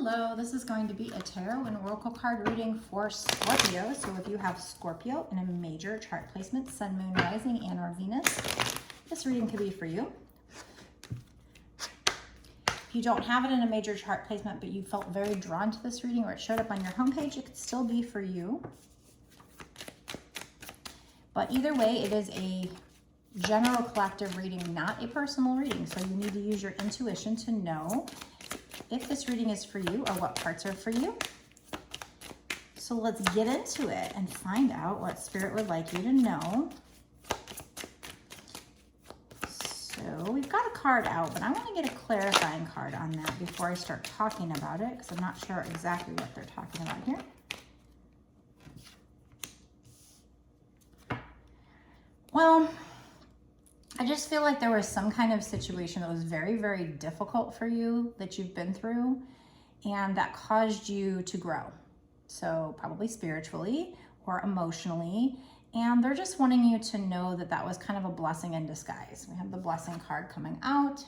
Hello, this is going to be a tarot and oracle card reading for Scorpio. So if you have Scorpio in a major chart placement, Sun, Moon, Rising, and or Venus, this reading could be for you. If you don't have it in a major chart placement, but you felt very drawn to this reading or it showed up on your homepage, it could still be for you. But either way, it is a general collective reading, not a personal reading. So you need to use your intuition to know if this reading is for you or what parts are for you. So let's get into it and find out what Spirit would like you to know. So we've got a card out, but I want to get a clarifying card on that before I start talking about it, because I'm not sure exactly what they're talking about here. Well, I just feel like there was some kind of situation that was very, very difficult for you that you've been through and that caused you to grow. So probably spiritually or emotionally. And they're just wanting you to know that that was kind of a blessing in disguise. We have the blessing card coming out,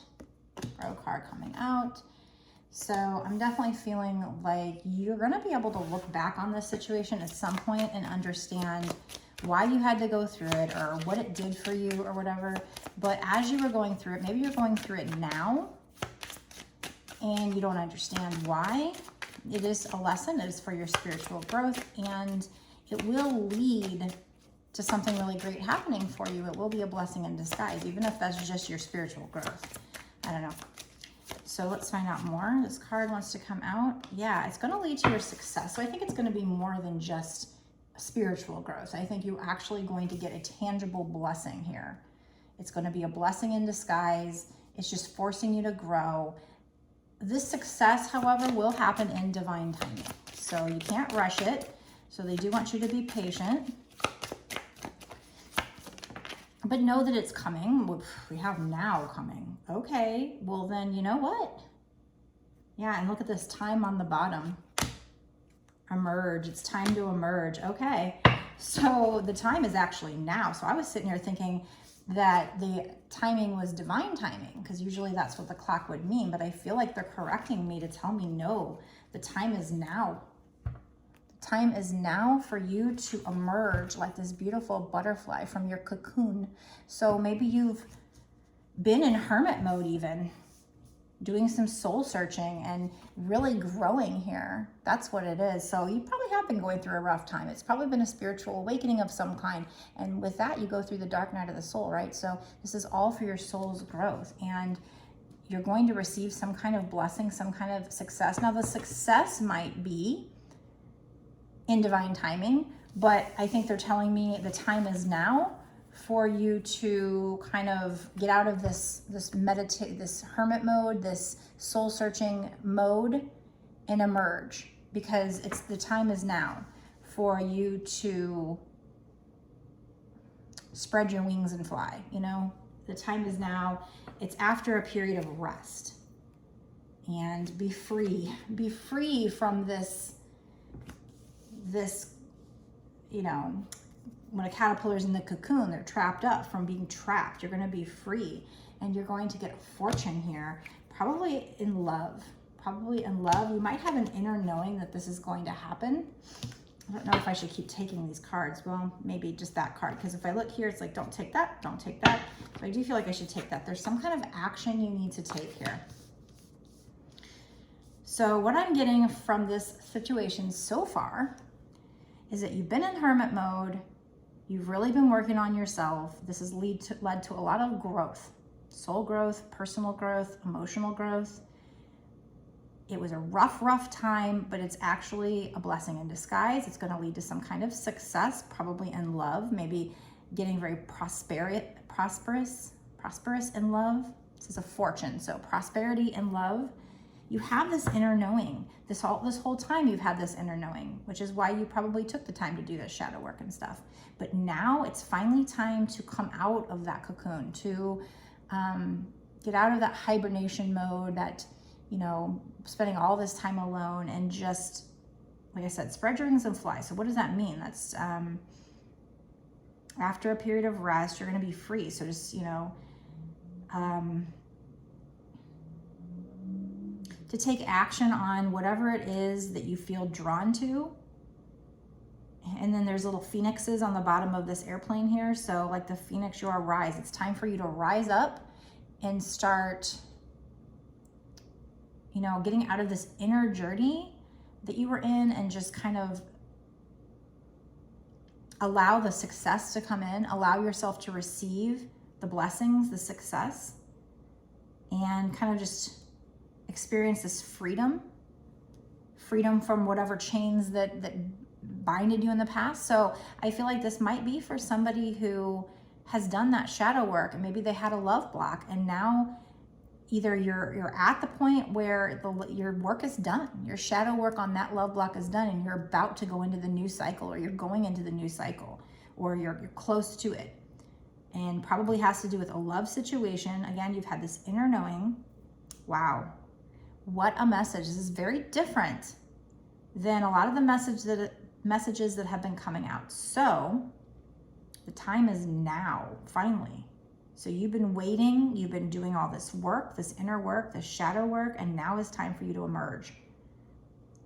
Grow card coming out. So I'm definitely feeling like you're going to be able to look back on this situation at some point and understand why you had to go through it or what it did for you or whatever. But as you were going through it, maybe you're going through it now and you don't understand why. It is a lesson. It is for your spiritual growth, and it will lead to something really great happening for you. It will be a blessing in disguise, even if that's just your spiritual growth. I don't know. So let's find out more. This card wants to come out. Yeah, it's going to lead to your success. So I think it's going to be more than just spiritual growth. I think you're actually going to get a tangible blessing here. It's going to be a blessing in disguise. It's just forcing you to grow. This success, however, will happen in divine timing. So you can't rush it. So they do want you to be patient. But know that it's coming. We have now coming. Okay, well then, you know what? Yeah, and look at this time on the bottom. Emerge. It's time to emerge. Okay, so the time is actually now. So I was sitting here thinking that the timing was divine timing, because usually that's what the clock would mean, but I feel like they're correcting me to tell me no, the time is now. The time is now for you to emerge like this beautiful butterfly from your cocoon. So maybe you've been in hermit mode, even doing some soul searching and really growing here. That's what it is. So you probably have been going through a rough time. It's probably been a spiritual awakening of some kind. And with that, you go through the dark night of the soul, right? So this is all for your soul's growth. And you're going to receive some kind of blessing, some kind of success. Now, the success might be in divine timing, but I think they're telling me the time is now for you to kind of get out of this hermit mode, this soul searching mode, and emerge, because it's the time is now for you to spread your wings and fly. You know, the time is now. It's after a period of rest, and be free from this, you know, when a caterpillar's in the cocoon, they're trapped up from being trapped. You're going to be free, and you're going to get a fortune here, probably in love. Probably in love. You might have an inner knowing that this is going to happen. I don't know if I should keep taking these cards. Well, maybe just that card, because if I look here, it's like, don't take that, don't take that. So I do feel like I should take that. There's some kind of action you need to take here. So what I'm getting from this situation so far is that you've been in hermit mode. You've really been working on yourself. This has led to a lot of growth, soul growth, personal growth, emotional growth. It was a rough time, but it's actually a blessing in disguise. It's going to lead to some kind of success, probably in love, maybe getting very prosperous in love. This is a fortune, so prosperity in love. You have this inner knowing. This whole time you've had this inner knowing, which is why you probably took the time to do this shadow work and stuff. But now it's finally time to come out of that cocoon, to get out of that hibernation mode, that, you know, spending all this time alone, and just, like I said, spread your wings and fly. So what does that mean? That's after a period of rest, you're going to be free. So just, you know, to take action on whatever it is that you feel drawn to. And then there's little phoenixes on the bottom of this airplane here. So like the phoenix, you arise. It's time for you to rise up and start, you know, getting out of this inner journey that you were in and just kind of allow the success to come in, allow yourself to receive the blessings, the success, and kind of just experience this freedom from whatever chains that binded you in the past. So I feel like this might be for somebody who has done that shadow work, and maybe they had a love block, and now either you're at the point where your work is done, your shadow work on that love block is done, and you're about to go into the new cycle, or you're going into the new cycle, or you're close to it, and probably has to do with a love situation. Again, you've had this inner knowing. Wow, what a message. This is very different than a lot of the messages that have been coming out. So the time is now, finally. So you've been waiting, you've been doing all this work, this inner work, this shadow work, and now it's time for you to emerge.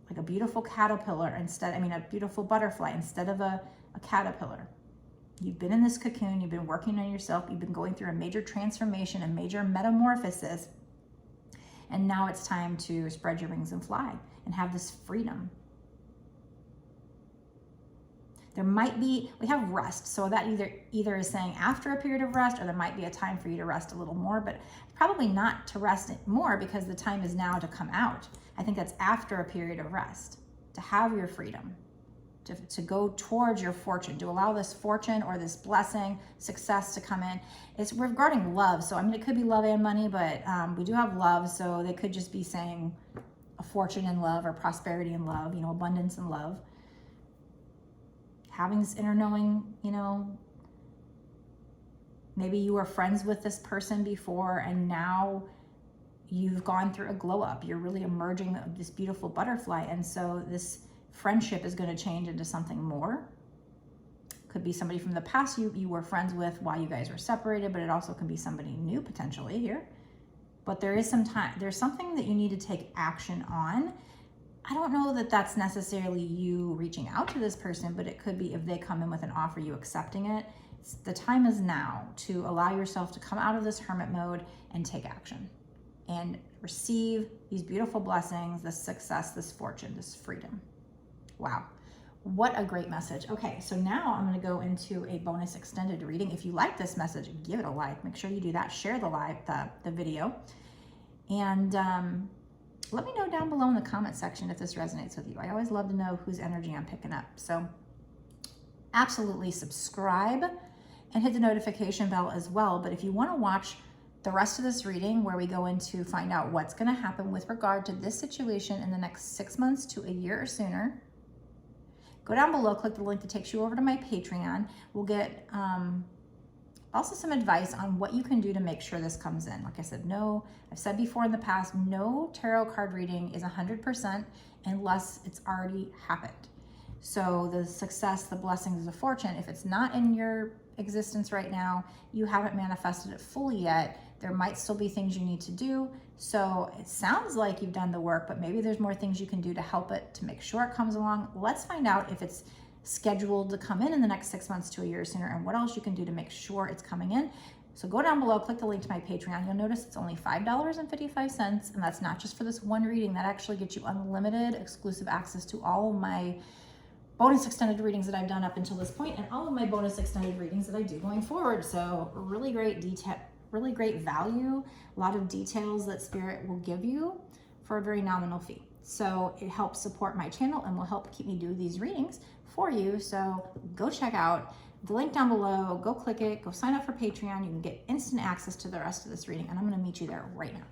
Like a beautiful caterpillar a beautiful butterfly instead of a caterpillar. You've been in this cocoon, you've been working on yourself, you've been going through a major transformation, a major metamorphosis, and now it's time to spread your wings and fly and have this freedom. There might be, we have rest, so that either is saying after a period of rest, or there might be a time for you to rest a little more, but probably not to rest more, because the time is now to come out. I think that's after a period of rest, to have your freedom, to go towards your fortune, to allow this fortune or this blessing, success to come in. It's regarding love, so I mean, it could be love and money, but we do have love, so they could just be saying a fortune in love, or prosperity in love, you know, abundance in love. Having this inner knowing, you know, maybe you were friends with this person before, and now you've gone through a glow up. You're really emerging this beautiful butterfly. And so this friendship is going to change into something more. Could be somebody from the past you were friends with while you guys were separated, but it also can be somebody new potentially here. But there is there's something that you need to take action on. I don't know that that's necessarily you reaching out to this person, but it could be if they come in with an offer, you accepting it. The time is now to allow yourself to come out of this hermit mode and take action and receive these beautiful blessings, this success, this fortune, this freedom. Wow, what a great message. Okay, so now I'm going to go into a bonus extended reading. If you like this message, give it a like. Make sure you do that. Share the video. And let me know down below in the comment section if this resonates with you. I always love to know whose energy I'm picking up. So absolutely subscribe and hit the notification bell as well. But if you want to watch the rest of this reading, where we go into find out what's going to happen with regard to this situation in the next 6 months to a year or sooner, go down below, click the link that takes you over to my Patreon. We'll get also some advice on what you can do to make sure this comes in. Like I said, I've said before in the past, no tarot card reading is 100% unless it's already happened. So the success, the blessings, the fortune, if it's not in your existence right now, you haven't manifested it fully yet, there might still be things you need to do. So it sounds like you've done the work, but maybe there's more things you can do to help it, to make sure it comes along. Let's find out if it's scheduled to come in the next 6 months to a year sooner, and what else you can do to make sure it's coming in. So go down below, click the link to my Patreon. You'll notice it's only $5.55, and that's not just for this one reading. That actually gets you unlimited exclusive access to all of my bonus extended readings that I've done up until this point, and all of my bonus extended readings that I do going forward. So really great detail, really great value, a lot of details that Spirit will give you for a very nominal fee. So it helps support my channel and will help keep me do these readings for you. So go check out the link down below, go click it, go sign up for Patreon. You can get instant access to the rest of this reading, and I'm going to meet you there right now.